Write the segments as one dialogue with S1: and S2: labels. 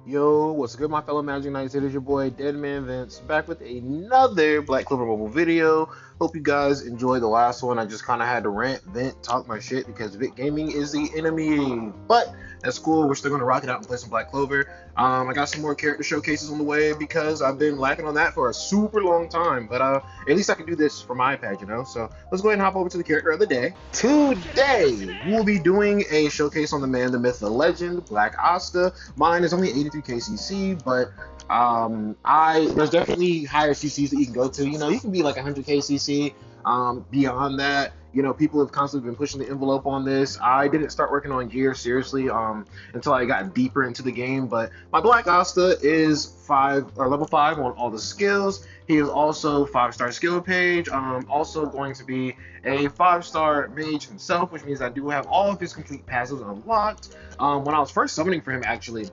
S1: Yo, what's good, my fellow Magic Knights? It is your boy Deadman Vince back with another Black Clover mobile video. Hope you guys enjoyed the last one. I just kind of had to rant, vent, talk my shit because Vic Gaming is the enemy. But that's cool. We're still going to rock it out and play some Black Clover. I got some more character showcases on the way because I've been lacking on that for a super long time. But at least I can do this for my iPad, you know? So let's go ahead and hop over to the character of the day. Today, we'll be doing a showcase on the man, the myth, the legend, Black ASTA. Mine is only 83 KCC, but there's definitely higher CCs that you can go to. You know, you can be like 100 KCC. Beyond that, you know, people have constantly been pushing the envelope on this. I didn't start working on gear seriously until I got deeper into the game, but my Black Asta is level 5 on all the skills. He is also 5-star skill page. Also going to be a 5-star mage himself, which means I do have all of his complete passives unlocked. When I was first summoning for him, actually,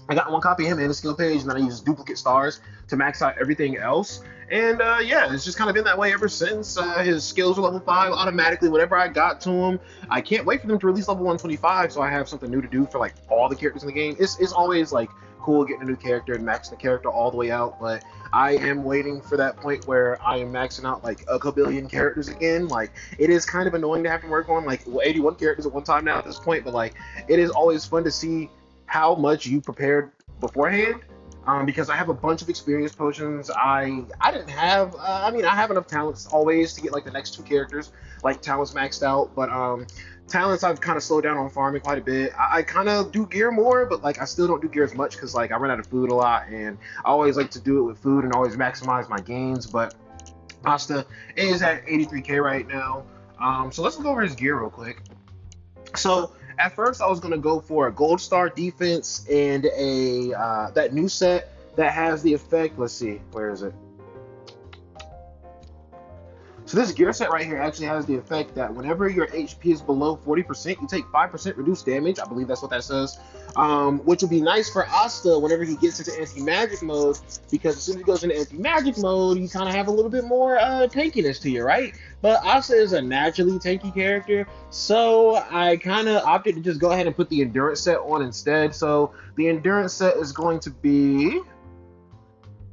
S1: I got one copy of him and a skill page, and then I used duplicate stars to max out everything else. And yeah, it's just kind of been that way ever since. His skills are level 5 automatically whenever I got to him. I can't wait for them to release level 125, so I have something new to do for like all the characters in the game. It's always like cool getting a new character and maxing the character all the way out, but I am waiting for that point where I am maxing out like a kabillion characters again. Like, it is kind of annoying to have to work on like 81 characters at one time now at this point, but like, it is always fun to see how much you prepared beforehand, because I have a bunch of experience potions. I didn't have I mean, I have enough talents always to get like the next 2 characters like talents maxed out, but talents I've kind of slowed down on farming quite a bit. I kind of do gear more, but like I still don't do gear as much because like I run out of food a lot, and I always like to do it with food and always maximize my gains. But Asta is at 83k right now, so let's go over his gear real quick. So at first, I was gonna go for a gold star defense and a that new set that has the effect. Let's see, where is it? So this gear set right here actually has the effect that whenever your HP is below 40%, you take 5% reduced damage. I believe that's what that says. Which would be nice for Asta whenever he gets into anti-magic mode, because as soon as he goes into anti-magic mode, you kind of have a little bit more tankiness to you, right? But Asta is a naturally tanky character, so I kind of opted to just go ahead and put the endurance set on instead. So the endurance set is going to be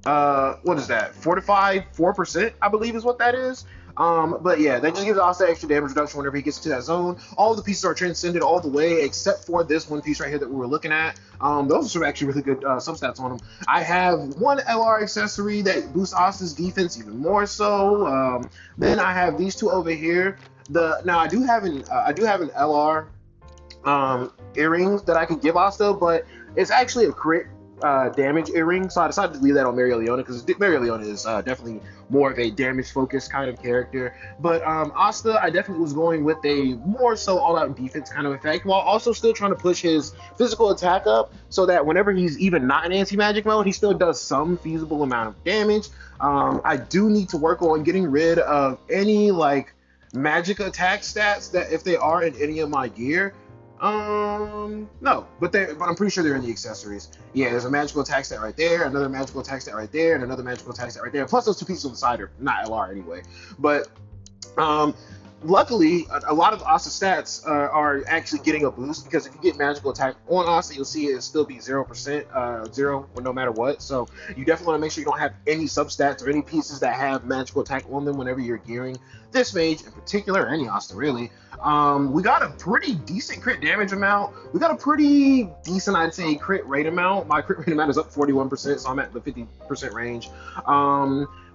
S1: what is that? Fortified 4%, I believe is what that is. But yeah, that just gives Asta extra damage reduction whenever he gets to that zone. All of the pieces are transcended all the way except for this one piece right here that we were looking at. Those are some actually really good substats on them. I have one LR accessory that boosts Asta's defense even more so. Then I have these 2 over here. Now I do have an LR earring that I could give Asta, but it's actually a crit damage earring, so I decided to leave that on Marileona because Marileona is definitely more of a damage focused kind of character. But Asta, I definitely was going with a more so all-out defense kind of effect, while also still trying to push his physical attack up so that whenever he's even not in anti-magic mode, he still does some feasible amount of damage. I do need to work on getting rid of any like magic attack stats that if they are in any of my gear. No, but I'm pretty sure they're in the accessories. Yeah, there's a magical attack stat right there, another magical attack stat right there, and another magical attack stat right there. Plus those 2 pieces on the side are not LR anyway. But luckily, a lot of Asta stats are actually getting a boost, because if you get magical attack on Asta, you'll see it still be 0%, 0 no matter what. So you definitely want to make sure you don't have any substats or any pieces that have magical attack on them whenever you're gearing this mage in particular, or any Asta really. We got a pretty decent crit damage amount. We got a pretty decent, I'd say, crit rate amount. My crit rate amount is up 41%, so I'm at the 50% range.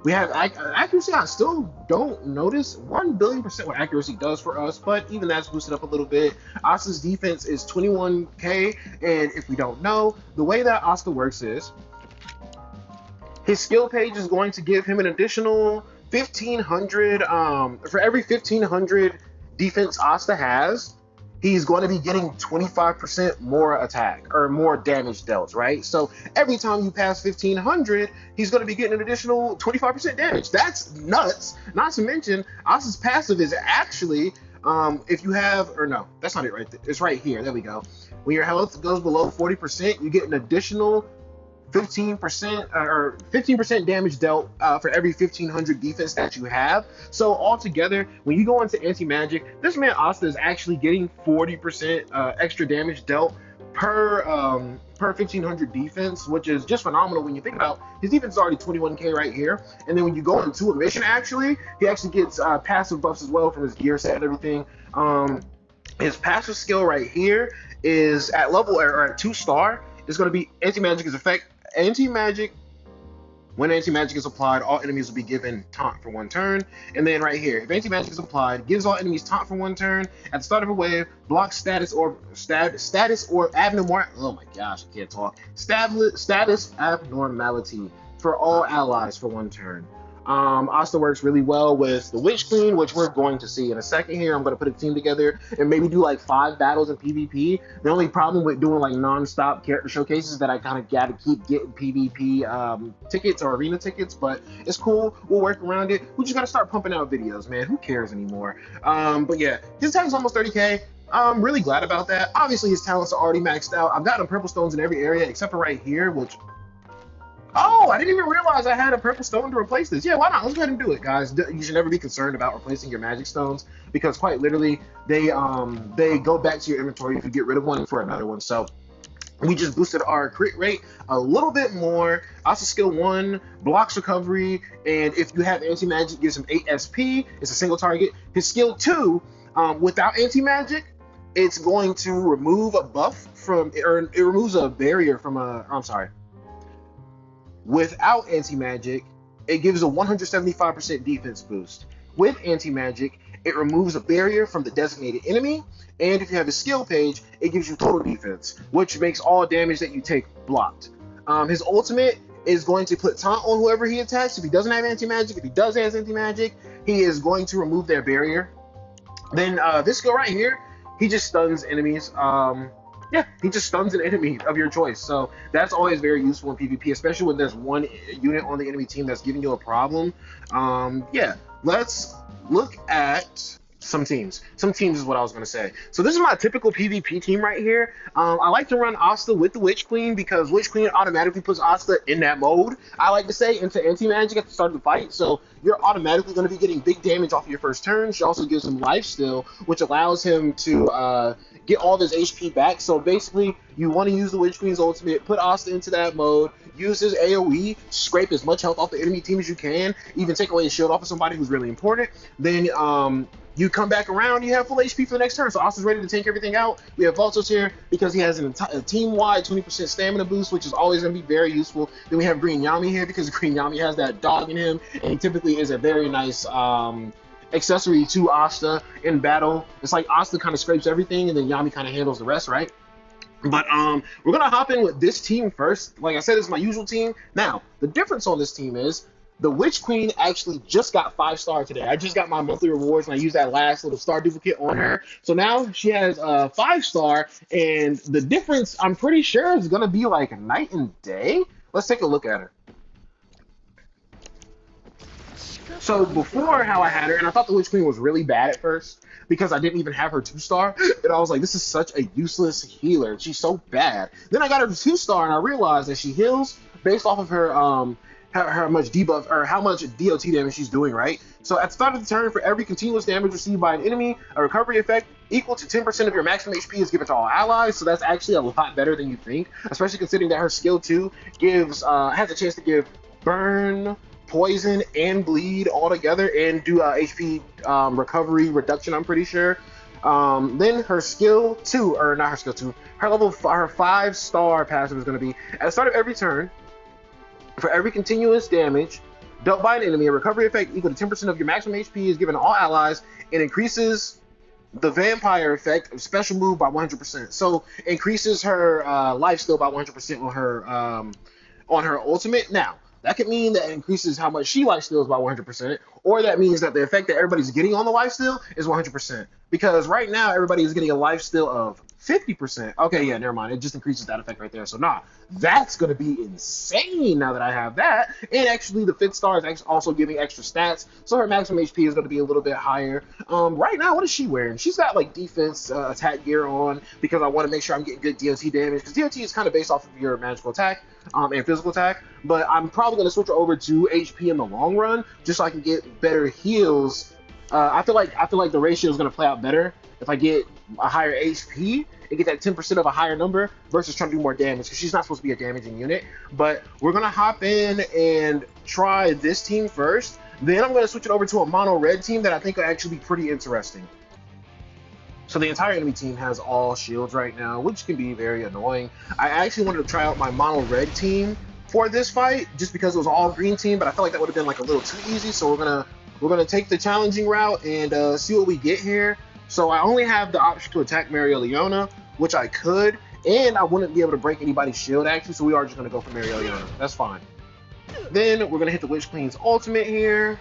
S1: We have accuracy. I still don't notice 1 billion percent what accuracy does for us, but even that's boosted up a little bit. Asta's defense is 21k, and if we don't know, the way that Asta works is his skill page is going to give him an additional 1500. For every 1500 defense Asta has, he's going to be getting 25% more attack or more damage dealt, right? So every time you pass 1500, he's going to be getting an additional 25% damage. That's nuts. Not to mention, Asta's passive is actually, if you have, or no, that's not it right there. It's right here. There we go. When your health goes below 40%, you get an additional 15% or 15% damage dealt for every 1500 defense that you have. So altogether, when you go into anti-magic, this man Asta is actually getting 40% extra damage dealt per 1500 defense, which is just phenomenal when you think about his defense is already 21k right here. And then when you go into a mission, he actually gets passive buffs as well from his gear set and everything. His passive skill right here is at level or at 2-star. It's going to be anti-magic is effect. Anti-magic. When anti-magic is applied, all enemies will be given taunt for 1 turn. And then right here, if anti-magic is applied, gives all enemies taunt for 1 turn. At the start of a wave, blocks status or abnormal. Oh my gosh, I can't talk. Status abnormality for all allies for 1 turn. ASTA works really well with the Witch Queen, which we're going to see in a second here. I'm going to put a team together and maybe do like 5 battles in PvP. The only problem with doing like non-stop character showcases is that I kind of got to keep getting PvP tickets or arena tickets, but it's cool. We'll work around it. We just got to start pumping out videos, man. Who cares anymore? But yeah, his attack is almost 30k. I'm really glad about that. Obviously, his talents are already maxed out. I've gotten purple stones in every area except for right here, which... Oh, I didn't even realize I had a purple stone to replace this. Yeah, why not? Let's go ahead and do it, guys. You should never be concerned about replacing your magic stones because quite literally, they go back to your inventory if you get rid of one for another one. So we just boosted our crit rate a little bit more. Also, skill 1 blocks recovery, and if you have anti-magic, gives him 8 SP. It's a single target. His skill 2, without anti-magic, it's going to remove a buff from, or it removes a barrier from a. I'm sorry. Without anti-magic, it gives a 175% defense boost. With anti-magic, it removes a barrier from the designated enemy, and if you have a skill page, it gives you total defense, which makes all damage that you take blocked. His ultimate is going to put taunt on whoever he attacks. If he doesn't have anti-magic, if he does have anti-magic, he is going to remove their barrier. Then this skill right here, he just stuns enemies. Yeah, he just stuns an enemy of your choice. So that's always very useful in PvP, especially when there's one unit on the enemy team that's giving you a problem. Yeah, let's look at some teams. Some teams is what I was going to say. So this is my typical PvP team right here. I like to run ASTA with the Witch Queen because Witch Queen automatically puts ASTA in that mode, I like to say, into anti-magic at the start of the fight. So you're automatically going to be getting big damage off of your first turn. She also gives him life steal, which allows him to get all of his HP back. So basically, you want to use the Witch Queen's ultimate, put ASTA into that mode, use his AoE, scrape as much health off the enemy team as you can, even take away his shield off of somebody who's really important. Then you come back around, you have full HP for the next turn. So ASTA's ready to tank everything out. We have Voltos here because he has a team-wide 20% stamina boost, which is always going to be very useful. Then we have Green Yami here because Green Yami has that dog in him, and he typically is a very nice accessory to ASTA in battle. It's like ASTA kind of scrapes everything, and then Yami kind of handles the rest, right? But we're going to hop in with this team first. Like I said, it's my usual team. Now, the difference on this team is the Witch Queen actually just got 5-star today. I just got my monthly rewards, and I used that last little star duplicate on her. So now she has 5-star, and the difference, I'm pretty sure, is going to be like night and day. Let's take a look at her. So before how I had her, and I thought the Witch Queen was really bad at first because I didn't even have her 2-star, and I was like, this is such a useless healer. She's so bad. Then I got her to 2-star, and I realized that she heals based off of her how much debuff or how much DOT damage she's doing, right? So at the start of the turn, for every continuous damage received by an enemy, a recovery effect equal to 10% of your maximum HP is given to all allies. So that's actually a lot better than you think, especially considering that her skill 2 gives has a chance to give burn, poison, and bleed all together, and do HP recovery reduction, I'm pretty sure. Then her skill 2, or not her skill 2, her level, her 5-star passive is going to be at the start of every turn. For every continuous damage dealt by an enemy, a recovery effect equal to 10% of your maximum HP is given to all allies and increases the vampire effect of special move by 100%. So increases her life steal by 100% on her ultimate. Now, that could mean that it increases how much she life steals by 100%, or that means that the effect that everybody's getting on the life steal is 100%. Because right now, everybody is getting a life steal of 50%. Okay, yeah, never mind. It just increases that effect right there. So, nah, that's going to be insane now that I have that. And actually, the 5th star is actually also giving extra stats. So, her maximum HP is going to be a little bit higher. Right now, what is she wearing? She's got, like, defense attack gear on because I want to make sure I'm getting good DOT damage. Because DOT is kind of based off of your magical attack and physical attack. But I'm probably going to switch her over to HP in the long run just so I can get better heals. I feel like the ratio is going to play out better if I get a higher HP, it get that 10% of a higher number versus trying to do more damage because she's not supposed to be a damaging unit. But we're gonna hop in and try this team first. Then I'm gonna switch it over to a mono red team that I think will actually be pretty interesting. So the entire enemy team has all shields right now, which can be very annoying. I actually wanted to try out my mono red team for this fight just because it was all green team, but I felt like that would have been like a little too easy. So we're gonna take the challenging route and see what we get here. So I only have the option to attack Leona, which I could, and I wouldn't be able to break anybody's shield actually. So we are just gonna go for Leona. That's fine. Then we're gonna hit the Witch Queen's ultimate here,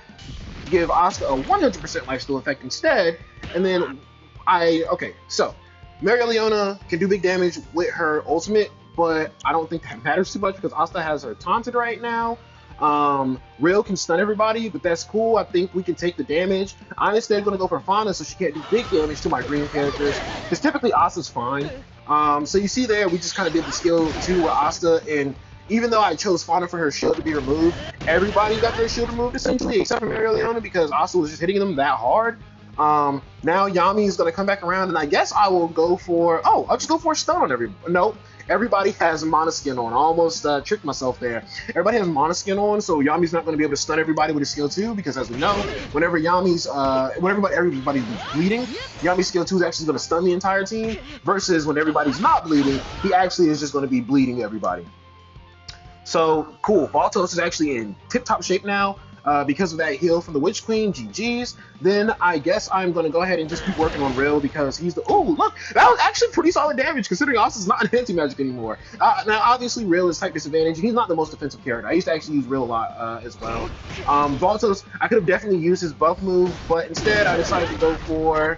S1: give ASTA a 100% lifesteal effect instead, and then okay, so Leona can do big damage with her ultimate, but I don't think that matters too much because ASTA has her taunted right now. Rail can stun everybody, but that's cool. I think we can take the damage. I'm instead going to go for Fauna so she can't do big damage to my green characters because typically Asta's fine. So you see there, we just kind of did the skill 2 with Asta, and even though I chose Fauna for her shield to be removed, everybody got their shield removed essentially except for Leona because Asta was just hitting them that hard. Now Yami is going to come back around, and I guess I will go for, I'll just go for a stun on everybody. Nope. Everybody has Monoskin on. I almost tricked myself there. Everybody has Monoskin on, so Yami's not going to be able to stun everybody with his skill 2 because, as we know, whenever everybody's bleeding, Yami's skill 2 is actually going to stun the entire team. Versus when everybody's not bleeding, he actually is just going to be bleeding everybody. So cool. Valtos is actually in tip-top shape now. Because of that heal from the Witch Queen, GG's. Then I guess I'm going to go ahead and just keep working on Rill because he's the... Oh, look! That was actually pretty solid damage considering Asta's not an anti-magic anymore. Now, obviously, Rill is type disadvantage, and he's not the most defensive character. I used to actually use Rill a lot as well. Valtos, I could have definitely used his buff move, but instead I decided to go for...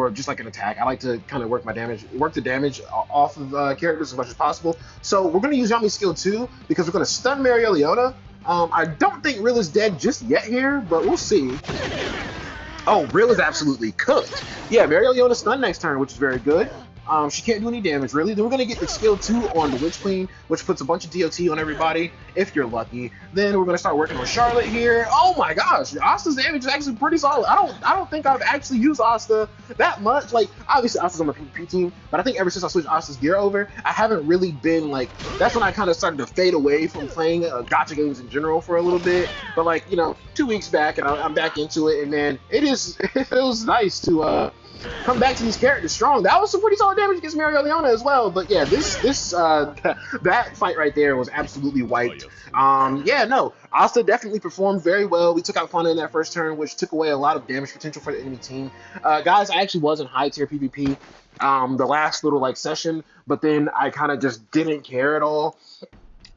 S1: just like an attack. I like to kind of work the damage off of characters as much as possible. So we're going to use Yami's skill 2 because we're going to stun Leona. I don't think Rill is dead just yet here, but we'll see. Oh, Rill is absolutely cooked. Yeah, Leona stunned next turn, which is very good. She can't do any damage, really. Then we're going to get the skill 2 on the Witch Queen, which puts a bunch of DOT on everybody, if you're lucky. Then we're going to start working on Charlotte here. Oh my gosh, Asta's damage is actually pretty solid. I don't think I've actually used Asta that much. Like, obviously Asta's on the PvP team, but I think ever since I switched Asta's gear over, I haven't really been, like, that's when I kind of started to fade away from playing gacha games in general for a little bit. But, like, 2 weeks back, and I'm back into it, and man, it feels nice to, come back to these characters strong. That was some pretty solid damage against Leona as well. But yeah, that fight right there was absolutely wiped. Asta definitely performed very well. We took out Fauna in that first turn, which took away a lot of damage potential for the enemy team. Guys, I actually was in high tier PvP the last little session, but then I kind of just didn't care at all.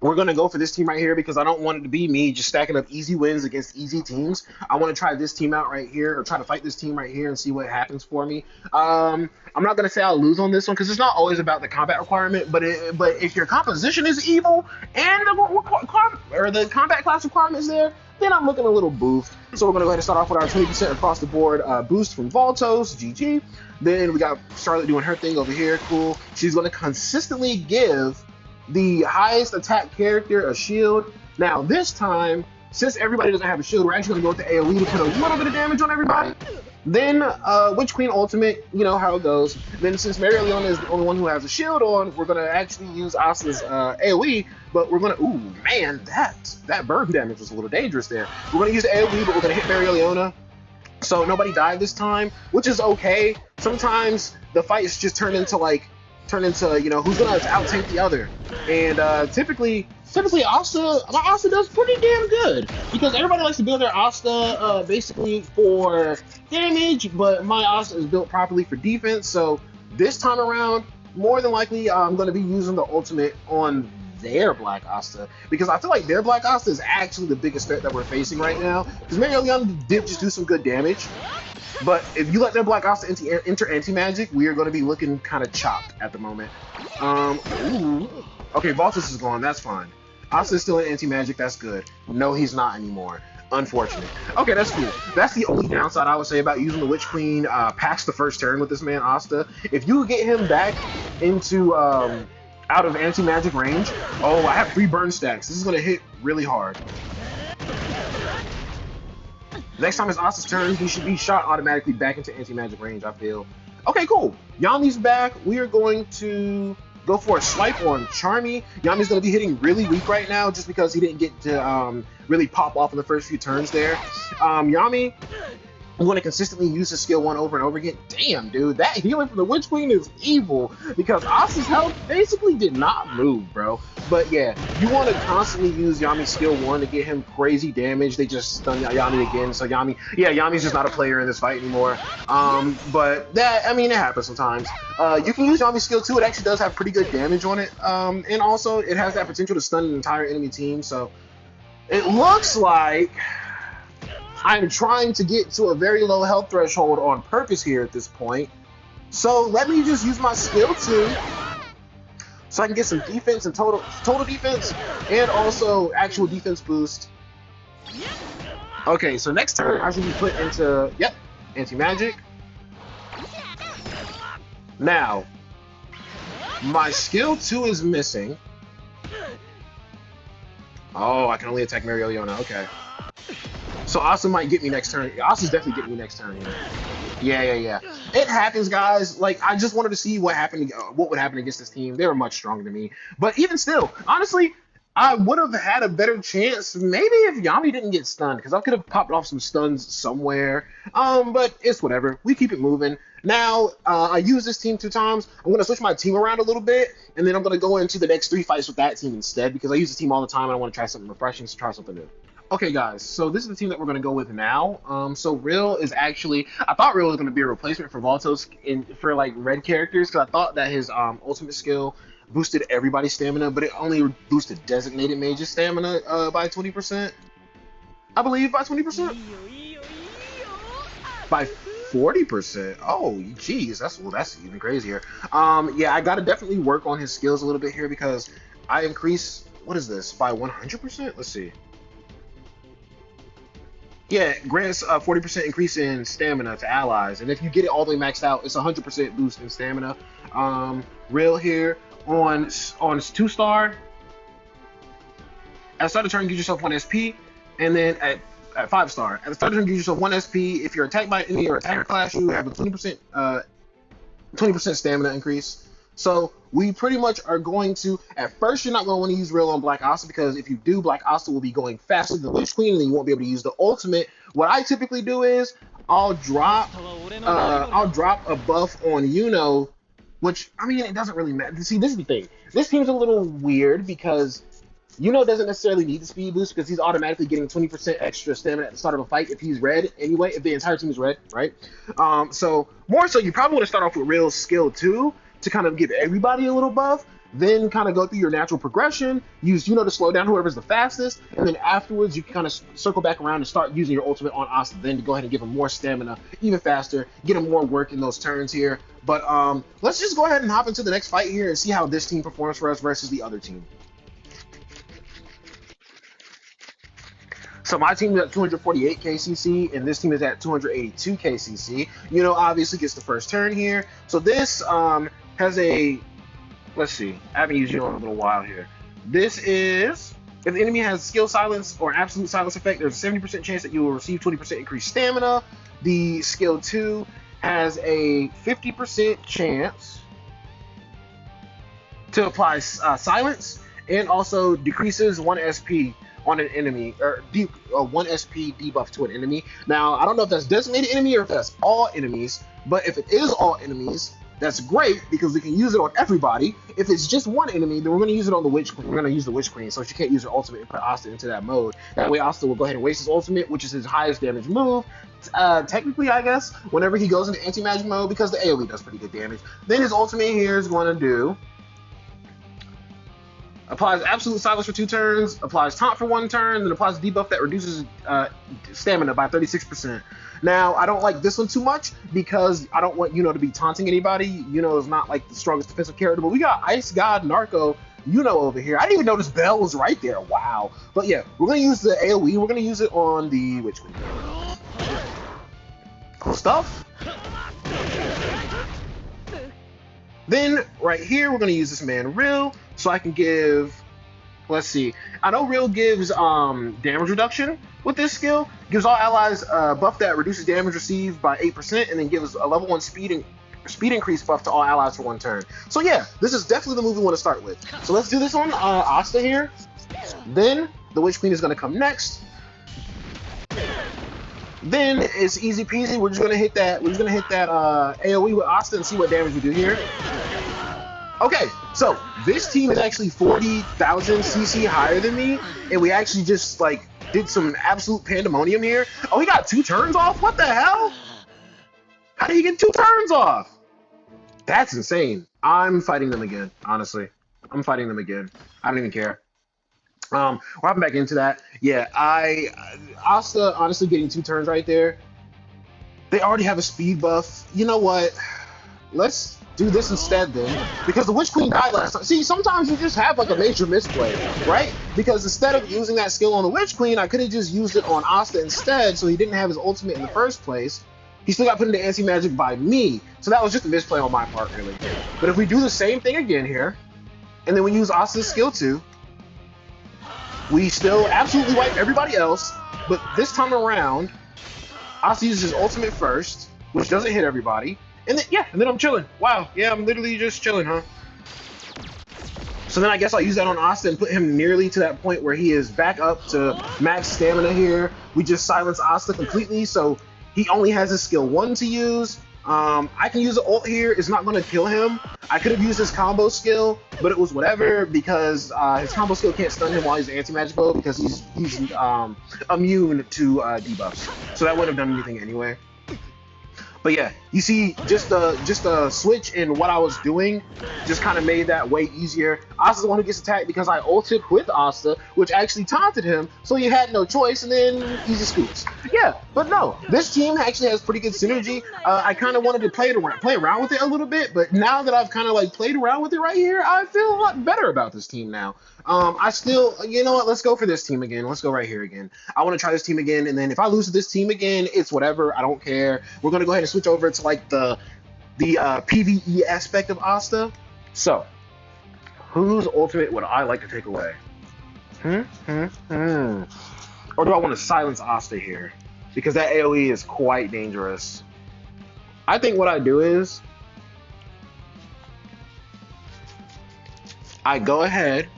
S1: We're going to go for this team right here because I don't want it to be me just stacking up easy wins against easy teams. I want to try this team out right here, or try to fight this team right here and see what happens for me. I'm not going to say I'll lose on this one because it's not always about the combat requirement, but if your composition is evil and the combat class requirement is there, then I'm looking a little boofed. So we're going to go ahead and start off with our 20% across the board boost from Valtos, GG. Then we got Charlotte doing her thing over here, cool. She's going to consistently give the highest attack character a shield. Now this time, since everybody doesn't have a shield, we're actually going to go with the AoE to put a little bit of damage on everybody. Then Witch Queen ultimate, you know how it goes. Then since Leona is the only one who has a shield on, we're going to actually use Asta's AoE, but we're going to, ooh man, that burn damage was a little dangerous there. We're going to use the AoE, but we're going to hit Leona. So nobody died this time, which is okay. Sometimes the fights just turn into who's gonna out-tank the other. And typically Asta does pretty damn good because everybody likes to build their Asta basically for damage, but my Asta is built properly for defense. So this time around, more than likely, I'm gonna be using the ultimate on their Black Asta because I feel like their Black Asta is actually the biggest threat that we're facing right now. Because Leona did just do some good damage. But if you let their Black Asta enter anti-magic, we are going to be looking kind of chopped at the moment. Okay, Valtos is gone. That's fine. Asta is still in anti-magic. That's good. No, he's not anymore. Unfortunate. Okay, that's cool. That's the only downside I would say about using the Witch Queen past the first turn with this man, Asta. If you get him back into out of anti-magic range, oh, I have 3 burn stacks. This is going to hit really hard. Next time it's Asta's turn, he should be shot automatically back into anti-magic range, I feel. Okay, cool. Yami's back. We are going to go for a swipe on Charmy. Yami's going to be hitting really weak right now just because he didn't get to really pop off in the first few turns there. Yami, I'm going to consistently use his skill 1 over and over again. Damn, dude, that healing from the Witch Queen is evil because Asta's health basically did not move, bro. But yeah, you want to constantly use Yami's skill 1 to get him crazy damage. They just stun Yami again, so Yami's just not a player in this fight anymore. But that, I mean, it happens sometimes. You can use Yami's skill 2. It actually does have pretty good damage on it, and also it has that potential to stun an entire enemy team. So it looks like I'm trying to get to a very low health threshold on purpose here at this point. So let me just use my skill 2 so I can get some defense and total defense and also actual defense boost. Okay, so next turn I should be put into, yep, anti-magic. Now, my skill 2 is missing. Oh, I can only attack Mario Leona, okay. So Asta might get me next turn. Asta's definitely getting me next turn here. Yeah. It happens, guys. Like, I just wanted to see what would happen against this team. They were much stronger than me. But even still, honestly, I would have had a better chance maybe if Yami didn't get stunned, because I could have popped off some stuns somewhere. But it's whatever. We keep it moving. Now, I use this team 2 times. I'm going to switch my team around a little bit, and then I'm going to go into the next 3 fights with that team instead, because I use the team all the time, and I want to try something refreshing, so try something new. Okay, guys, so this is the team that we're going to go with now. So Rill is actually, I thought Rill was going to be a replacement for Valtos for like red characters, because I thought that his ultimate skill boosted everybody's stamina, but it only boosted designated mage's stamina by 20%. I believe by 20%? By 40%. Oh, geez, that's even crazier. Yeah, I got to definitely work on his skills a little bit here because I increase, what is this, by 100%? Let's see. Yeah, it grants a 40% increase in stamina to allies, and if you get it all the way maxed out, it's 100% boost in stamina. Real here on 2-star. At the start of the turn, give yourself 1 SP, and then at 5-star, at the start of the turn, give yourself 1 SP. If you're attacked by an enemy or attacker class, you have a 20% stamina increase. So we pretty much are going to, at first you're not going to want to use Real on Black Asta, because if you do, Black Asta will be going faster than the Witch Queen, and then you won't be able to use the ultimate. What I typically do is I'll drop a buff on Yuno, which, I mean, it doesn't really matter. See, this is the thing. This team's a little weird because Yuno doesn't necessarily need the speed boost because he's automatically getting 20% extra stamina at the start of a fight if he's red anyway, if the entire team is red, right? So more so, you probably want to start off with Real skill 2 to kind of give everybody a little buff, then kind of go through your natural progression, use Yuno to slow down whoever's the fastest, and then afterwards you can kind of circle back around and start using your ultimate on Asta, then to go ahead and give him more stamina, even faster, get him more work in those turns here. But let's just go ahead and hop into the next fight here and see how this team performs for us versus the other team. So my team is at 248 KCC, and this team is at 282 KCC. Yuno obviously gets the first turn here. So this has a, let's see, I haven't used Yuno in a little while here. This is, if the enemy has skill silence or absolute silence effect, there's a 70% chance that you will receive 20% increased stamina. The skill 2 has a 50% chance to apply silence, and also decreases 1 SP on an enemy, or 1 SP debuff to an enemy. Now, I don't know if that's designated enemy or if that's all enemies, but if it is all enemies, that's great because we can use it on everybody. If it's just one enemy, then we're going to use it on the Witch Queen. We're going to use the Witch Queen, so she can't use her ultimate and put Asta into that mode. That way, Asta will go ahead and waste his ultimate, which is his highest damage move. Technically, I guess, whenever he goes into anti-magic mode, because the AoE does pretty good damage. Then his ultimate here is going to do, applies absolute silence for 2 turns, applies taunt for 1 turn, then applies a debuff that reduces stamina by 36%. Now, I don't like this one too much because I don't want Yuno to be taunting anybody. Yuno is not like the strongest defensive character, but we got Ice God Narco Yuno over here. I didn't even notice Bell was right there. Wow. But yeah, we're going to use the AoE. We're going to use it on the Witch Queen. Cool stuff. Then, right here, we're going to use this man Real, so I can give Let's see. I know Real gives damage reduction with this skill. Gives all allies buff that reduces damage received by 8%, and then gives a level 1 speed increase buff to all allies for 1 turn. So yeah, this is definitely the move we want to start with. So let's do this on Asta here. Then the Witch Queen is going to come next. Then it's easy peasy. We're just gonna hit that. We're just gonna hit that AOE with Asta and see what damage we do here. Okay, so this team is actually 40,000 CC higher than me, and we actually just like did some absolute pandemonium here. Oh, he got 2 turns off. What the hell? How did he get 2 turns off? That's insane. I'm fighting them again. Honestly, I'm fighting them again. I don't even care. We're hopping back into that. Yeah, Asta honestly getting 2 turns right there. They already have a speed buff. You know what? Let's do this instead then, because the Witch Queen died last time. See, sometimes you just have like a major misplay, right? Because instead of using that skill on the Witch Queen, I could have just used it on Asta instead, so he didn't have his ultimate in the first place. He still got put into anti-magic by me, so that was just a misplay on my part, really. But if we do the same thing again here, and then we use Asta's skill 2, we still absolutely wipe everybody else, but this time around, Asta uses his ultimate first, which doesn't hit everybody, and then and then I'm chilling. Wow, yeah, I'm literally just chilling, huh? So then I guess I'll use that on Asta and put him nearly to that point where he is back up to max stamina here. We just silence Asta completely, so he only has his skill 1 to use. I can use an ult here. It's not going to kill him. I could have used his combo skill, but it was whatever because his combo skill can't stun him while he's anti-magic mode because he's immune to debuffs. So that wouldn't have done anything anyway. But yeah, you see, just a switch in what I was doing just kind of made that way easier. Asta's the one who gets attacked because I ulted with Asta, which actually taunted him, so he had no choice, and then easy scoops. Yeah, but no, this team actually has pretty good synergy. I kind of wanted to play around with it a little bit, but now that I've kind of like played around with it right here, I feel a lot better about this team now. I still, you know what, let's go for this team again. Let's go right here again. I want to try this team again, and then if I lose to this team again, it's whatever. I don't care. We're going to go ahead and switch over to like the PvE aspect of Asta. So, whose ultimate would I like to take away? Or do I want to silence Asta here? Because that AoE is quite dangerous. I think what I do is I go ahead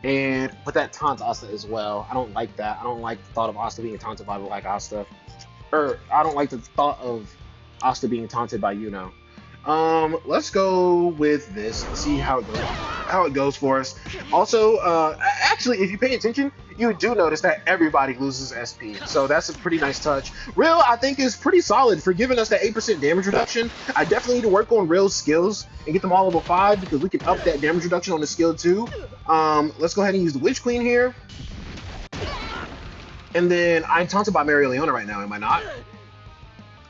S1: and put that taunt Asta as well. I don't like that. I don't like the thought of Asta being taunted by Black Asta. Or I don't like the thought of Asta being taunted by Yuno. Let's go with this. Let's see how it goes for us. Also, actually, if you pay attention, you do notice that everybody loses SP. So that's a pretty nice touch. Real, I think, is pretty solid for giving us that 8% damage reduction. I definitely need to work on Real's skills and get them all level 5 because we can up that damage reduction on the skill too. Let's go ahead and use the Witch Queen here. And then I'm taunted by Mary Leona right now, am I not?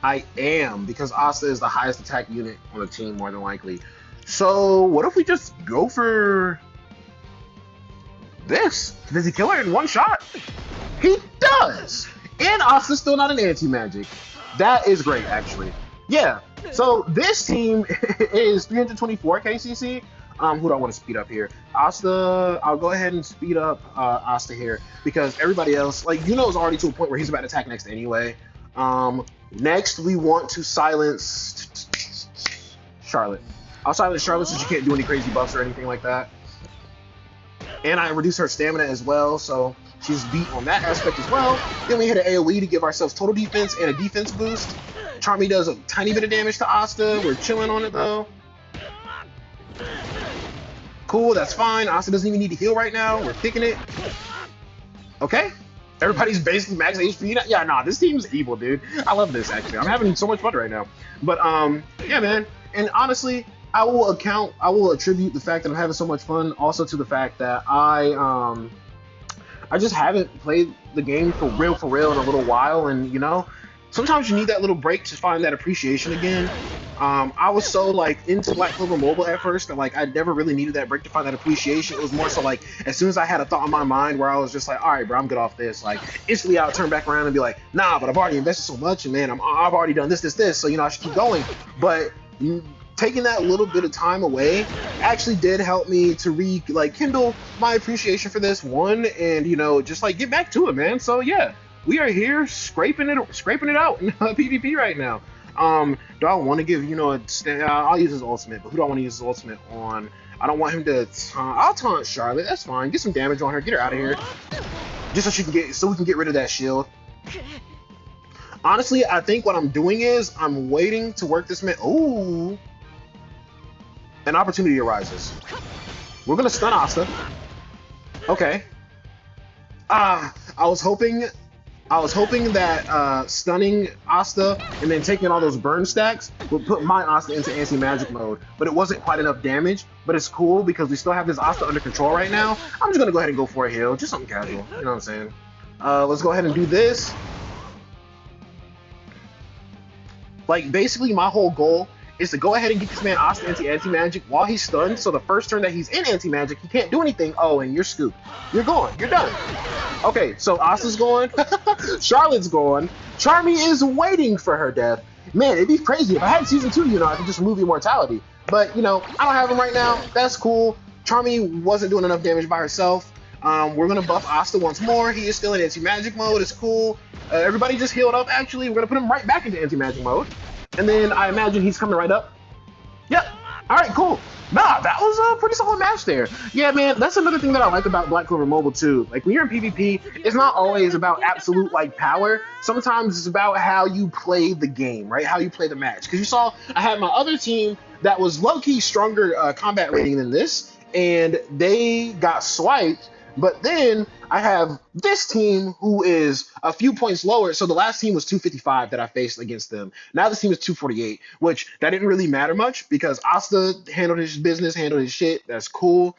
S1: I am, because Asta is the highest attack unit on the team, more than likely. So, what if we just go for this? Does he kill her in one shot? He does! And Asta's still not an anti-magic. That is great, actually. Yeah, so this team is 324 KCC. Who do I want to speed up here? Asta, I'll go ahead and speed up Asta here, because everybody else, like, Yuno's already to a point where he's about to attack next anyway. Next, we want to silence Charlotte. I'll silence Charlotte so she can't do any crazy buffs or anything like that. And I reduce her stamina as well, so she's beat on that aspect as well. Then we hit an AoE to give ourselves total defense and a defense boost. Charmy does a tiny bit of damage to Asta. We're chilling on it though. Cool, that's fine. Asta doesn't even need to heal right now. We're picking it. Okay. Everybody's basically max HP. Yeah, nah, this team's evil, dude. I love this, actually. I'm having so much fun right now. But, yeah, man. And honestly, I will attribute the fact that I'm having so much fun also to the fact that I just haven't played the game for real in a little while. And, you know, sometimes you need that little break to find that appreciation again. I was so like into Black Clover Mobile at first that like I never really needed that break to find that appreciation. It was more so like as soon as I had a thought in my mind where I was just like, all right, bro, I'm good off this. Like instantly I would turn back around and be like, nah, but I've already invested so much, and man, I've already done this. So you know I should keep going. But taking that little bit of time away actually did help me to rekindle my appreciation for this one, and you know, just like get back to it, man. So yeah, we are here scraping it out in PvP right now. Do I want to give, you know, I'll use his ultimate, but who do I want to use his ultimate on? I don't want him to I'll taunt Charlotte. That's fine. Get some damage on her. Get her out of here, just so we can get rid of that shield. Honestly, I think what I'm doing is I'm waiting to work this man. Ooh. An opportunity arises. We're gonna stun Asta. Okay. I was hoping that stunning Asta and then taking all those burn stacks would put my Asta into anti-magic mode, but it wasn't quite enough damage. But it's cool because we still have this Asta under control right now. I'm just gonna go ahead and go for a heal, just something casual. You know what I'm saying? Let's go ahead and do this. Like, basically, my whole goal is to go ahead and get this man Asta into anti-magic while he's stunned, so the first turn that he's in anti-magic, he can't do anything. Oh, and you're scooped. You're gone. You're done. Okay, so Asta's gone. Charlotte's gone. Charmy is waiting for her death. Man, it'd be crazy. If I had Season 2, you know, I could just remove immortality. But, you know, I don't have him right now. That's cool. Charmy wasn't doing enough damage by herself. We're going to buff Asta once more. He is still in anti-magic mode. It's cool. Everybody just healed up, actually. We're going to put him right back into anti-magic mode. And then I imagine he's coming right up. Yep. All right, cool. Nah, that was a pretty solid match there. Yeah, man, that's another thing that I like about Black Clover Mobile too. Like, when you're in PvP, it's not always about absolute, like, power. Sometimes it's about how you play the game, right? How you play the match. Because you saw I had my other team that was low-key stronger combat rating than this, and they got swiped. But then I have this team who is a few points lower. So the last team was 255 that I faced against them. Now this team is 248, which that didn't really matter much because Asta handled his business, handled his shit. That's cool.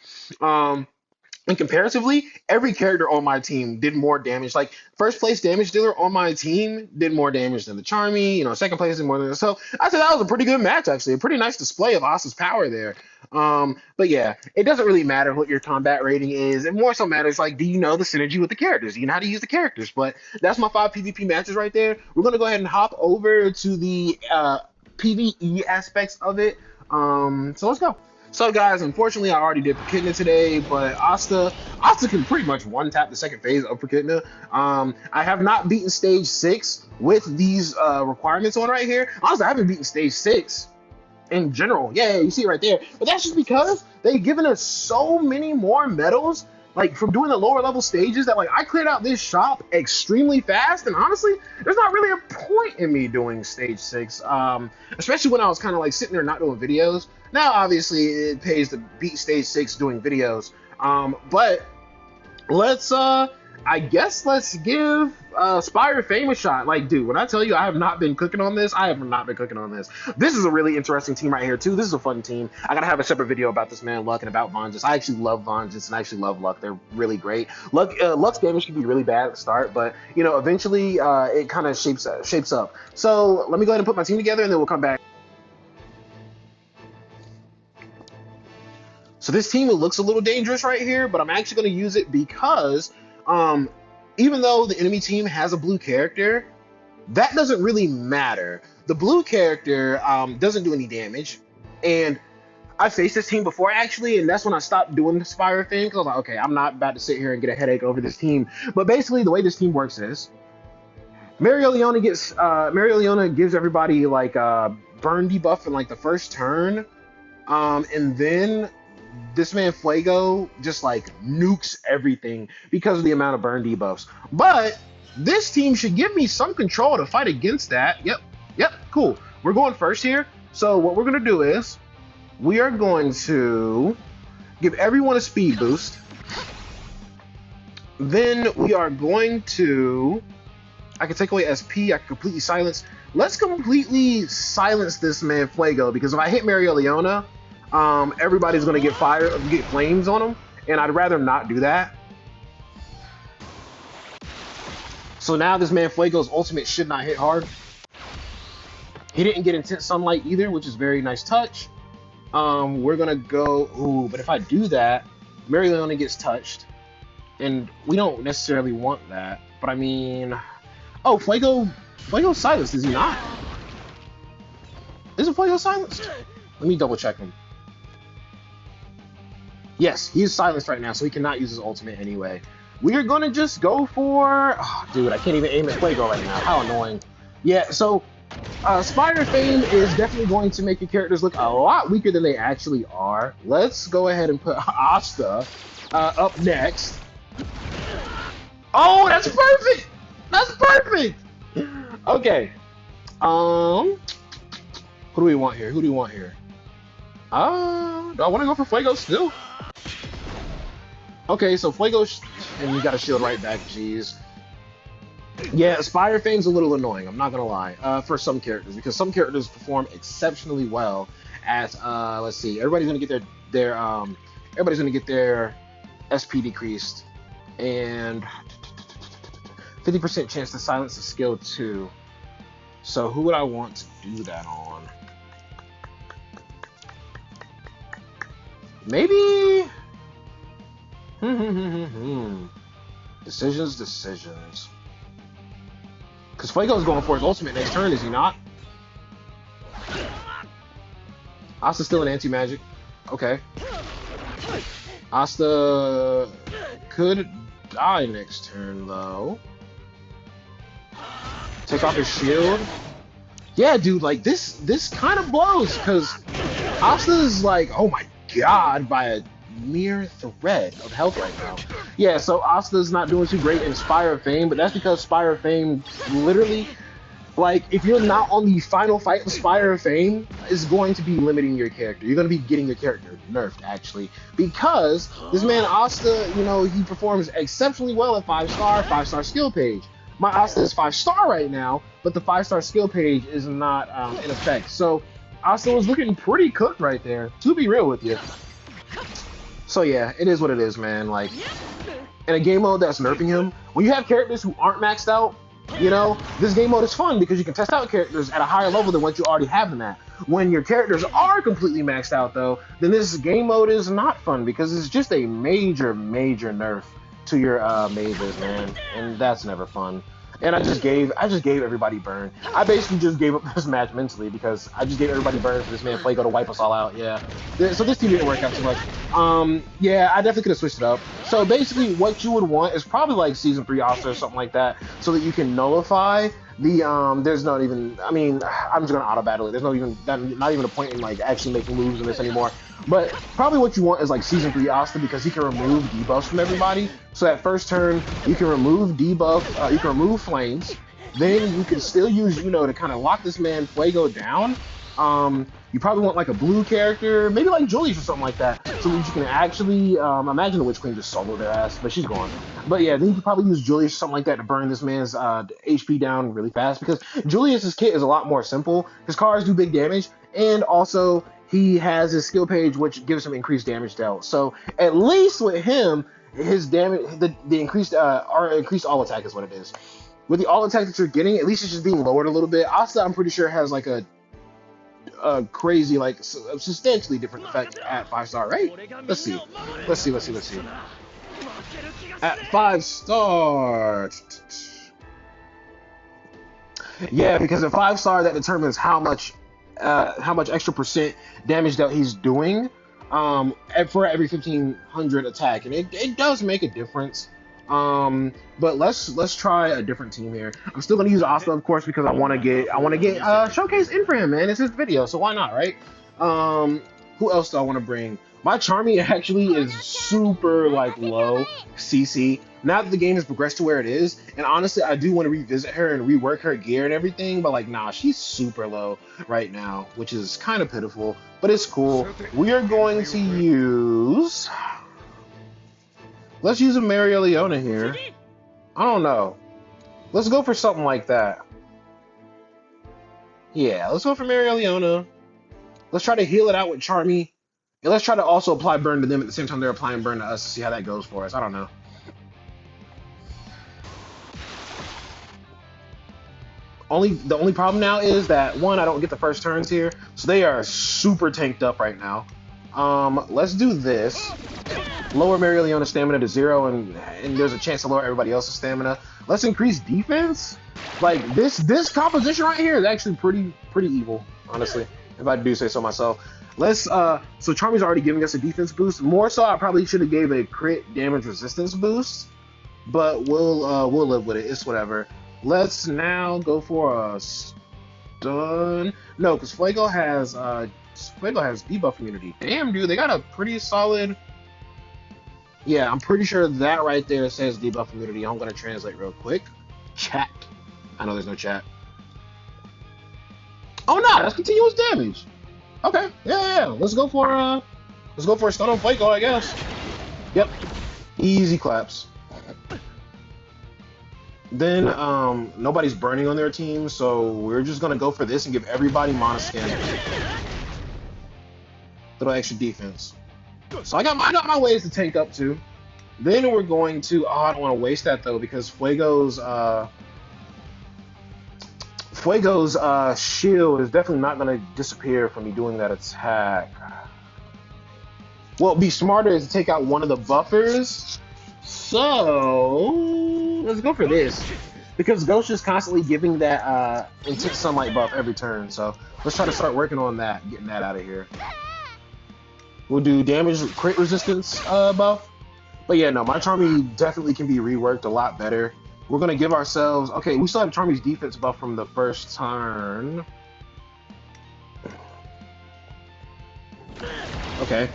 S1: And comparatively, every character on my team did more damage. Like, first place damage dealer on my team did more damage than the Charmy. You know, second place did more than the... So I'd say that was a pretty good match, actually. A pretty nice display of Asta's power there. But yeah, it doesn't really matter what your combat rating is. It more so matters, like, do you know the synergy with the characters? Do you know how to use the characters? But that's my 5 PvP matches right there. We're going to go ahead and hop over to the PvE aspects of it. So let's go. So guys, unfortunately I already did Echidna today, but Asta can pretty much one-tap the second phase of Echidna. I have not beaten stage 6 with these requirements on right here. Honestly, I haven't beaten stage 6 in general. Yeah, you see it right there. But that's just because they've given us so many more medals, like, from doing the lower level stages, that, like, I cleared out this shop extremely fast, and honestly, there's not really a point in me doing stage 6, especially when I was kind of like sitting there not doing videos. Now, obviously, it pays to beat stage 6 doing videos, but let's, I guess let's give Spire of Fame a shot. Like, dude, when I tell you I have not been cooking on this, I have not been cooking on this. This is a really interesting team right here, too. This is a fun team. I gotta have a separate video about this man, Luck, and about Vonjus. I actually love Vonjus, and I actually love Luck. They're really great. Luck's damage can be really bad at the start, but, you know, eventually it kind of shapes up. So let me go ahead and put my team together, and then we'll come back. So this team, it looks a little dangerous right here, but I'm actually going to use it because even though the enemy team has a blue character, that doesn't really matter. The blue character doesn't do any damage, and I faced this team before, actually, and that's when I stopped doing the Spire of Fame, because I was like, okay, I'm not about to sit here and get a headache over this team. But basically, the way this team works is Mario Leona gives everybody, like, burn debuff in, like, the first turn, and then this man Fuego just, like, nukes everything because of the amount of burn debuffs. But this team should give me some control to fight against that. Yep, cool. We're going first here. So what we're going to do is we are going to give everyone a speed boost. Then we are going to... I can take away SP. I can completely silence. Let's completely silence this man Fuego, because if I hit Mario Leona, everybody's going to get flames on them, and I'd rather not do that. So now this man Fuego's ultimate should not hit hard. He didn't get intense sunlight either, which is very nice touch. We're going to go... Ooh, but if I do that, Mario Leona gets touched, and we don't necessarily want that. But I mean... Oh, Fuego's silenced, is he not? Isn't Fuego silenced? Let me double check him. Yes, he's silenced right now, so he cannot use his ultimate anyway. We are gonna just go for... Oh, dude, I can't even aim at Fuego right now. How annoying. Yeah, so Spire of Fame is definitely going to make your characters look a lot weaker than they actually are. Let's go ahead and put ASTA up next. Oh, that's perfect! That's perfect! Okay. Who do we want here? Who do we want here? Do I want to go for Fuego still? Okay, so Fuego, and you got a shield right back, jeez. Yeah, Spire of Fame's a little annoying, I'm not gonna lie, for some characters, because some characters perform exceptionally well at, let's see, everybody's gonna get their SP decreased, and 50% chance to silence a skill too. So who would I want to do that on? Maybe... Decisions. Because Fuego's going for his ultimate next turn, is he not? Asta's still an anti-magic. Okay. Asta could die next turn, though. Take off his shield. Yeah, dude, like, this kind of blows, because Asta is like, oh my god, by a mere thread of health right now. Yeah, so Asta's not doing too great in Spire of Fame, but that's because Spire of Fame literally, like, if you're not on the final fight with Spire of Fame, is going to be limiting your character. You're going to be getting your character nerfed, actually, because this man Asta, you know, he performs exceptionally well at 5-star skill page. My Asta is 5-star right now, but the 5-star skill page is not in effect. So Asta was looking pretty cooked right there, to be real with you. So yeah, it is what it is, man. Like, in a game mode that's nerfing him, when you have characters who aren't maxed out, you know, this game mode is fun because you can test out characters at a higher level than what you already have them at. When your characters are completely maxed out, though, then this game mode is not fun because it's just a major nerf to your mages, man, and that's never fun. And I just gave everybody burn. I basically just gave up this match mentally because I just gave everybody burn for this man Fuego to wipe us all out. Yeah. So this team didn't work out too much. Yeah, I definitely could have switched it up. So basically, what you would want is probably like Season 3 Asta or something like that, so that you can nullify the there's not even, I mean, I'm just gonna auto battle it. There's not even a point in like actually making moves in this anymore. But probably what you want is like Season 3 Asta, because he can remove debuffs from everybody. So that first turn, you can remove debuff, you can remove flames. Then you can still use, you know, to kind of lock this man Fuego down. You probably want like a blue character, maybe like Julius or something like that, so that you can actually, imagine the Witch Queen just solo their ass, but she's gone. But yeah, then you could probably use Julius or something like that to burn this man's HP down really fast, because Julius's kit is a lot more simple. His cars do big damage, and also he has his skill page, which gives him increased damage dealt. So at least with him, his damage, the increased all attack is what it is. With the all attack that you're getting, at least it's just being lowered a little bit. Asta, I'm pretty sure, has like a crazy, like, substantially different effect at 5-star, right? Let's see. At 5-star. Yeah, because at 5-star, that determines how much extra percent damage that he's doing for every 1500 attack, and it does make a difference. But let's try a different team here. I'm still gonna use Asta, of course, because I want to get Showcase in for him, man. It's his video, so why not, right? Who else do I want to bring? My Charmy actually is super like low CC now that the game has progressed to where it is, and honestly, I do want to revisit her and rework her gear and everything, but like, nah, she's super low right now, which is kind of pitiful, but it's cool. We are going to use... Let's use a Maria Leona here. I don't know. Let's go for something like that. Yeah, let's go for Maria Leona. Let's try to heal it out with Charmy. And let's try to also apply burn to them at the same time they're applying burn to us to see how that goes for us. I don't know. The only problem now is that, one, I don't get the first turns here. So they are super tanked up right now. Let's do this. Lower Maria Leona's stamina to 0, and there's a chance to lower everybody else's stamina. Let's increase defense. Like, this composition right here is actually pretty evil, honestly, if I do say so myself. Let's so Charmy's already giving us a defense boost. More so, I probably should have gave a crit damage resistance boost, but we'll live with it. It's whatever. Let's now go for a stun. No, because Fuego has debuff immunity. Damn, dude, they got a pretty solid. Yeah, I'm pretty sure that right there says debuff immunity. I'm gonna translate real quick. Chat. I know there's no chat. Oh no, that's continuous damage. Okay, yeah. Let's go for a stun on Fuego, I guess. Yep. Easy claps. Then nobody's burning on their team, so we're just gonna go for this and give everybody mana skin. Little extra defense. So I got my ways to tank up to. Then we're going to I don't want to waste that though because Fuego's shield is definitely not gonna disappear from me doing that attack. What would be smarter is to take out one of the buffers. So let's go for this. Because Ghost is constantly giving that intense sunlight buff every turn. So let's try to start working on that, getting that out of here. We'll do damage crit resistance buff. But yeah, no, my Charmy definitely can be reworked a lot better. We're gonna give ourselves okay, we still have Charmy's defense buff from the first turn. Okay.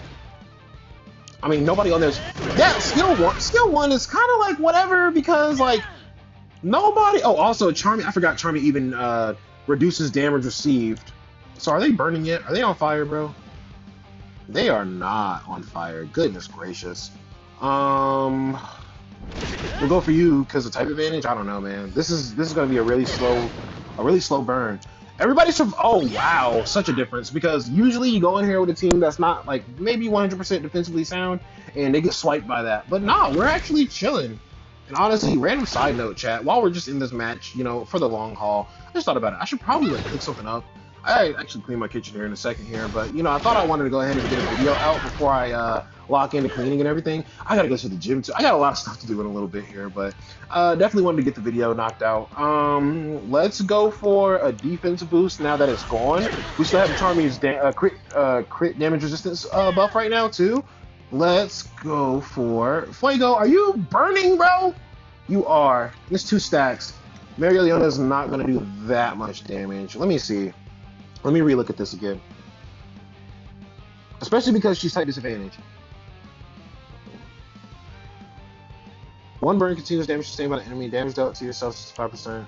S1: I mean, nobody on this. Yeah, skill one is kind of like whatever because like nobody. Oh, also Charmy. I forgot Charmy even reduces damage received. So are they burning yet? Are they on fire, bro? They are not on fire. Goodness gracious. We'll go for you because of type advantage. I don't know, man. This is gonna be a really slow burn. Everybody's from. Oh wow, such a difference because usually you go in here with a team that's not like maybe 100% defensively sound and they get swiped by that. But nah, we're actually chilling. And honestly, random side note, chat. While we're just in this match, you know, for the long haul, I just thought about it. I should probably like pick something up. I actually clean my kitchen here in a second here, but you know, I thought I wanted to go ahead and get a video out before I lock into cleaning and everything. I gotta go to the gym too. I got a lot of stuff to do in a little bit here, but definitely wanted to get the video knocked out. Let's go for a defense boost now that it's gone. We still have Charmy's crit damage resistance buff right now too. Let's go for Fuego. Are you burning, bro? You are. There's 2 stacks. Marileona is not gonna do that much damage. Let me see. Let me relook at this again. Especially because she's type disadvantage. 1 burn continuous damage sustained by the enemy. Damage dealt to yourself 65%.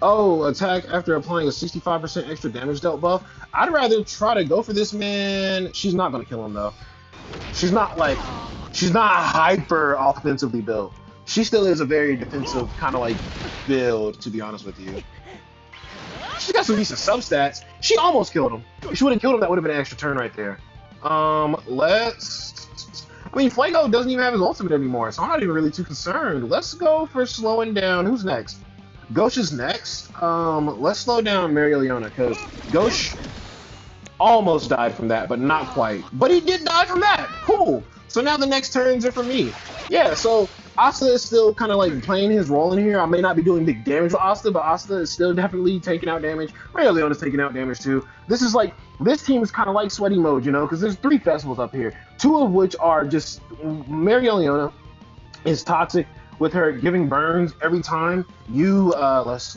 S1: Oh, attack after applying a 65% extra damage dealt buff. I'd rather try to go for this man. She's not gonna kill him though. She's not hyper offensively built. She still is a very defensive kind of like build, to be honest with you. She's got some decent substats. She almost killed him. If she would have killed him, that would have been an extra turn right there. I mean, Fuego doesn't even have his ultimate anymore, so I'm not even really too concerned. Let's go for slowing down. Who's next? Ghosh is next. Let's slow down Marileona, because Ghosh almost died from that, but not quite. But he did die from that. Cool. So now the next turns are for me. Yeah, so ASTA is still kind of like playing his role in here. I may not be doing big damage with ASTA, but ASTA is still definitely taking out damage. Marileona is taking out damage too. This team is kind of like sweaty mode, you know, because there's 3 festivals up here. 2 of which are just Marileona is toxic with her giving burns every time you let's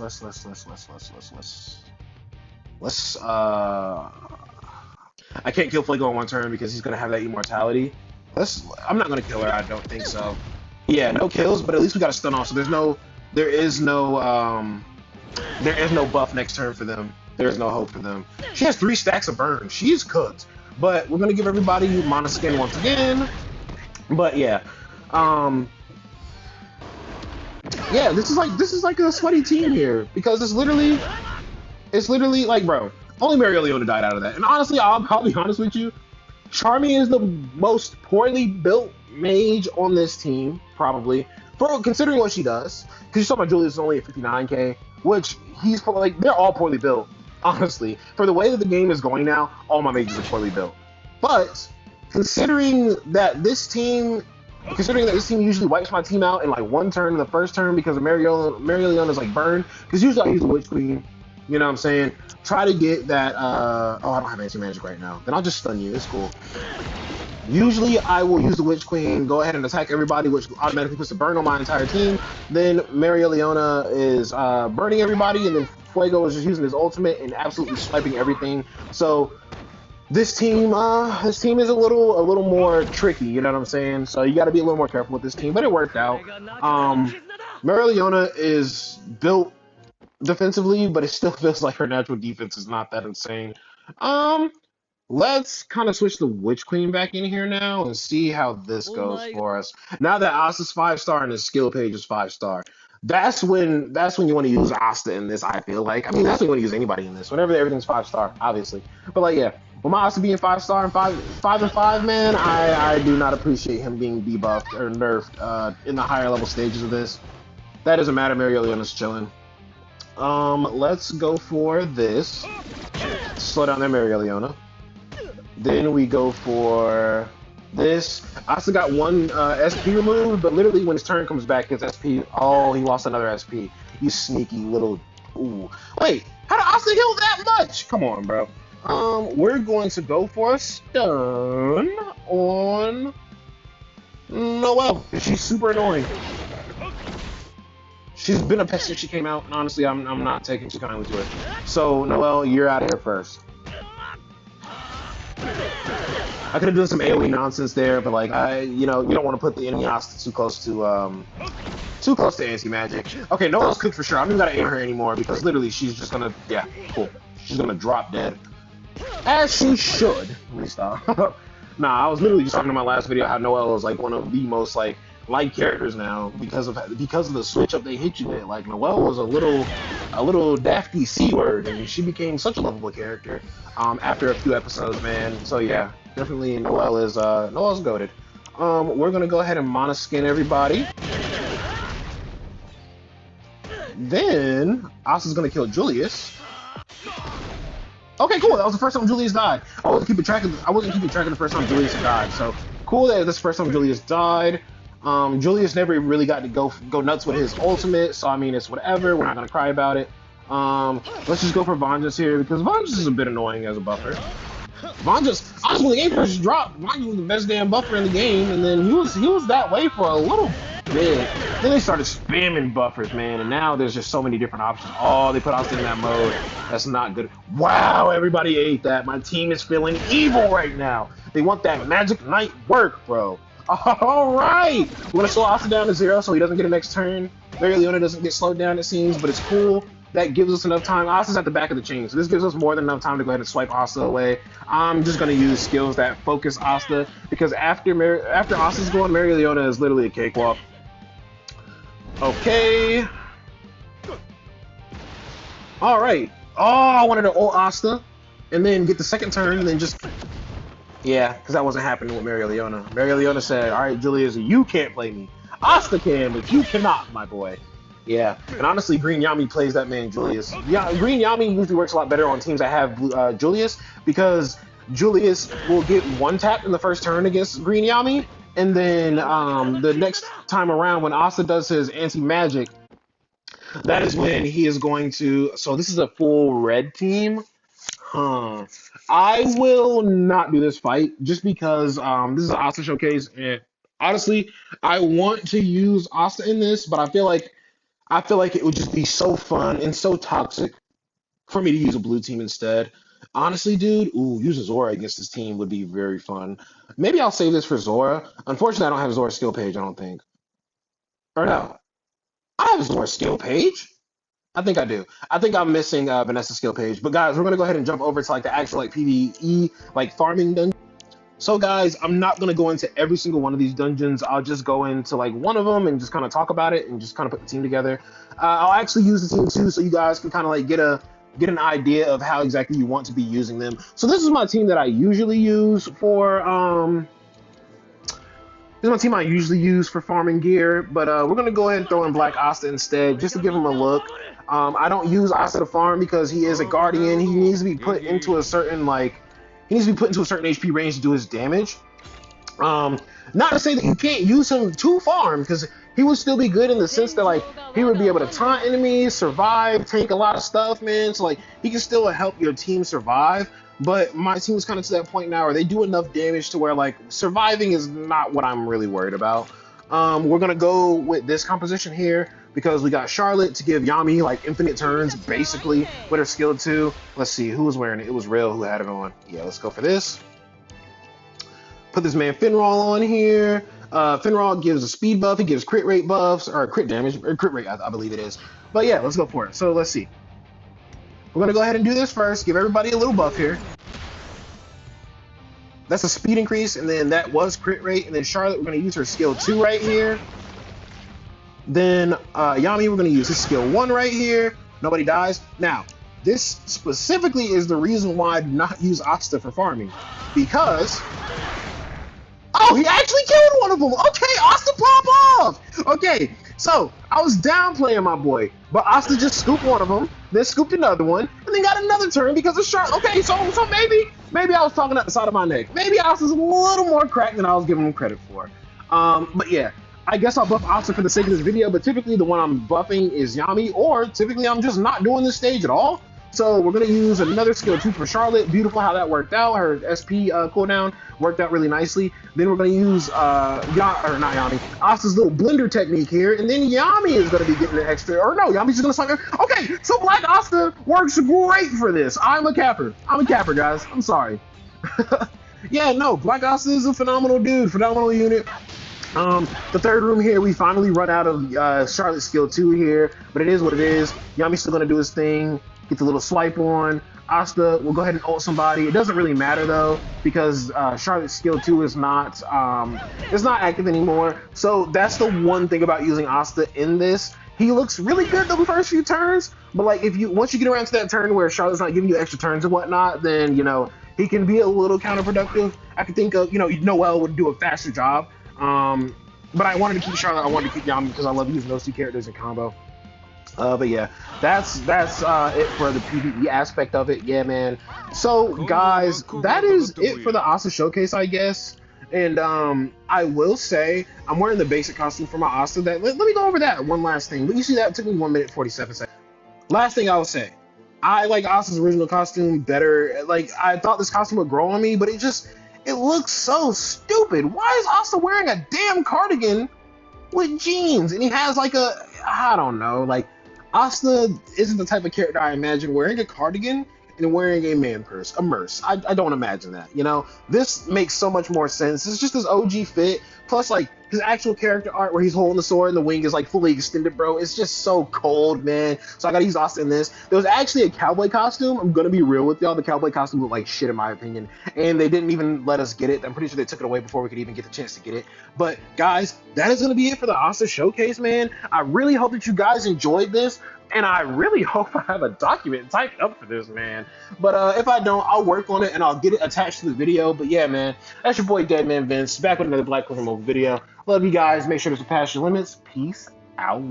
S1: I can't kill Fuego on 1 turn because he's gonna have that immortality. I'm not gonna kill her, I don't think so. Yeah, no kills, but at least we got a stun off, so there is no buff next turn for them. There is no hope for them. She has 3 stacks of burn. She's cooked. But we're gonna give everybody mana skin once again. But yeah. Yeah, this is like a sweaty team here. Because it's literally like, bro, only Marileona died out of that. And honestly, I'll be honest with you, Charmy is the most poorly built mage on this team, probably, for considering what she does. Because you saw my Julius is only at 59k, which he's like, they're all poorly built, honestly. For the way that the game is going now, all my mages are poorly built. But considering that this team usually wipes my team out in like 1 turn in the first turn because of Marileona's like burn, because usually I use the Witch Queen You know what I'm saying? Try to get that. Oh, I don't have anti-magic right now. Then I'll just stun you. It's cool. Usually, I will use the Witch Queen, go ahead and attack everybody, which automatically puts a burn on my entire team. Then Maria Leona is burning everybody, and then Fuego is just using his ultimate and absolutely swiping everything. So this team is a little more tricky. You know what I'm saying? So you got to be a little more careful with this team, but it worked out. Maria Leona is built defensively, but it still feels like her natural defense is not that insane. Um, Let's kind of switch the Witch Queen back in here now and see how this goes for us. Now that Asta's 5-star and his skill page is 5-star, that's when you want to use Asta in this. I feel like. I mean, that's when you want to use anybody in this. Whenever everything's 5-star, obviously. But like, yeah, with my Asta being 5-star and 5 and 5, man, I do not appreciate him being debuffed or nerfed in the higher level stages of this. That doesn't matter. Mario Leona's chilling. Let's go for this. Slow down there, Mario Leona. Then we go for this. Asta got one SP removed, but literally when his turn comes back, his SP. Oh, he lost another SP. You sneaky little. Ooh. Wait, how did Asta heal that much? Come on, bro. We're going to go for a stun on Noelle. She's super annoying. She's been a pest since she came out, and honestly, I'm not taking too kindly to it. So, Noelle, you're out of here first. I could have done some AoE nonsense there, but like you don't want to put the enemy Asta too close to anti-magic. Okay, Noelle's cooked for sure. I don't even gotta aim her anymore because literally she's just gonna cool. She's gonna drop dead. As she should. Let me stop. Nah, I was literally just talking in my last video how Noelle is like one of the most like liked characters now because of the switch up they hit you with. Like Noelle was a little dafty C word, and she became such a lovable character after a few episodes, man. So yeah, definitely Noelle's goated. We're gonna go ahead and monoskin everybody. Then Asta's gonna kill Julius. Okay, cool. That was the first time Julius died. I wasn't keeping track of the first time Julius died. So cool that this first time Julius died. Julius never really got to go nuts with his ultimate, so I mean it's whatever. We're not gonna cry about it. Let's just go for Vanjas here because Vanjas is a bit annoying as a buffer. Vanjas, honestly, when the game first dropped, Vanjas was the best damn buffer in the game, and then he was that way for a little bit. Then they started spamming buffers, man, and now there's just so many different options. Oh, they put us in that mode. That's not good. Wow, everybody ate that. My team is feeling evil right now. They want that Magic Knight work, bro. All right, we're gonna slow Asta down to 0 so he doesn't get a next turn. Maria Leona doesn't get slowed down, it seems, but it's cool. That gives us enough time. Asta's at the back of the chain, so this gives us more than enough time to go ahead and swipe Asta away. I'm just gonna use skills that focus Asta because after Asta's going, Maria Leona is literally a cakewalk. Okay. All right. Oh, I wanted to ult Asta and then get the second turn and then just. Yeah, because that wasn't happening with Maria Leona. Maria Leona said, all right, Julius, you can't play me. Asta can, but you cannot, my boy. Yeah, and honestly, Green Yami plays that man, Julius. Yeah, Green Yami usually works a lot better on teams that have Julius because Julius will get one tap in the first turn against Green Yami, and then the next time around when Asta does his anti-magic, that is when he is going to... So this is a full red team. I will not do this fight just because this is an Asta showcase, and honestly, I want to use Asta in this, but I feel like it would just be so fun and so toxic for me to use a blue team instead. Honestly, dude, use a Zora against this team would be very fun. Maybe I'll save this for Zora. Unfortunately, I don't have Zora's skill page, I don't think. Or no. I have Zora's skill page. I think I do. I think I'm missing Vanessa's skill page. But guys, we're gonna go ahead and jump over to like the actual like PvE like farming dungeon. So guys, I'm not gonna go into every single one of these dungeons. I'll just go into like one of them and just kind of talk about it and just kind of put the team together. I'll actually use the team too, so you guys can kind of like get an idea of how exactly you want to be using them. So this is my team that I usually use for this is my team I usually use for farming gear, but we're gonna go ahead and throw in Black Asta instead, just to give him a look. I don't use Asta to farm because he is a guardian. He needs to be put into a certain HP range to do his damage. Not to say that you can't use him to farm, because he would still be good in the sense that like he would be able to taunt enemies, survive, tank a lot of stuff, man. So like he can still help your team survive. But my team is kind of to that point now where they do enough damage to where like surviving is not what I'm really worried about. We're gonna go with this composition here because we got Charlotte to give Yami like infinite turns basically with her skill 2. Let's see who was wearing it. It was Rail who had it on. Yeah, let's go for this. Put this man Finral on here. Finral gives a speed buff. He gives crit rate buffs or crit damage or crit rate, I believe it is. But yeah, let's go for it. So let's see. We're gonna go ahead and do this first. Give everybody a little buff here. That's a speed increase, and then that was crit rate. And then Charlotte, we're gonna use her skill 2 right here. Then Yami, we're gonna use his skill 1 right here. Nobody dies. Now, this specifically is the reason why I do not use ASTA for farming, because oh, he actually killed one of them. Okay, Asta pop off. Okay, so I was downplaying my boy, but Asta just scooped one of them, then scooped another one, and then got another turn because of Shark. Okay, so maybe I was talking at the side of my neck. Maybe Asta's a little more cracked than I was giving him credit for. But yeah, I guess I'll buff Asta for the sake of this video, but typically the one I'm buffing is Yami, or typically I'm just not doing this stage at all. So we're going to use another skill 2 for Charlotte. Beautiful how that worked out. Her SP cooldown worked out really nicely. Then we're going to use, Asta's little blender technique here. And then Yami is going to be getting an extra, or no, Yami's just going to suck her. Okay, so Black Asta works great for this. I'm a capper, guys. I'm sorry. Yeah, no, Black Asta is a phenomenal dude, phenomenal unit. The third room here, we finally run out of Charlotte's skill 2 here, but it is what it is. Yami's still going to do his thing. Get the little swipe on. Asta will go ahead and ult somebody. It doesn't really matter though, because Charlotte's skill 2 is not active anymore. So that's the one thing about using Asta in this. He looks really good the first few turns, but like once you get around to that turn where Charlotte's not giving you extra turns and whatnot, then he can be a little counterproductive. I could think of Noelle would do a faster job. But I wanted to keep Charlotte. I wanted to keep Yami because I love using those two characters in combo. But yeah, that's it for the PvE aspect of it. Yeah, man. So guys, that is it for the Asta showcase, I guess. And I will say I'm wearing the basic costume for my Asta. Let me go over that one last thing. You see that it took me 1 minute 47 seconds. Last thing I will say, I like Asta's original costume better. Like I thought this costume would grow on me, but it looks so stupid. Why is Asta wearing a damn cardigan with jeans? And he has like I don't know, like Asta isn't the type of character I imagine wearing a cardigan and wearing a man purse, a merce. I don't imagine that, This makes so much more sense. It's just this OG fit, plus like his actual character art where he's holding the sword and the wing is like fully extended, bro. It's just so cold, man. So I gotta use Asta in this. There was actually a cowboy costume. I'm gonna be real with y'all. The cowboy costume looked like shit in my opinion, and they didn't even let us get it. I'm pretty sure they took it away before we could even get the chance to get it. But guys, that is gonna be it for the Asta showcase, man. I really hope that you guys enjoyed this. And I really hope I have a document typed up for this, man. But if I don't, I'll work on it and I'll get it attached to the video. But yeah, man, that's your boy Deadman Vince, back with another Black Clover Mobile video. Love you guys. Make sure to surpass your limits. Peace out.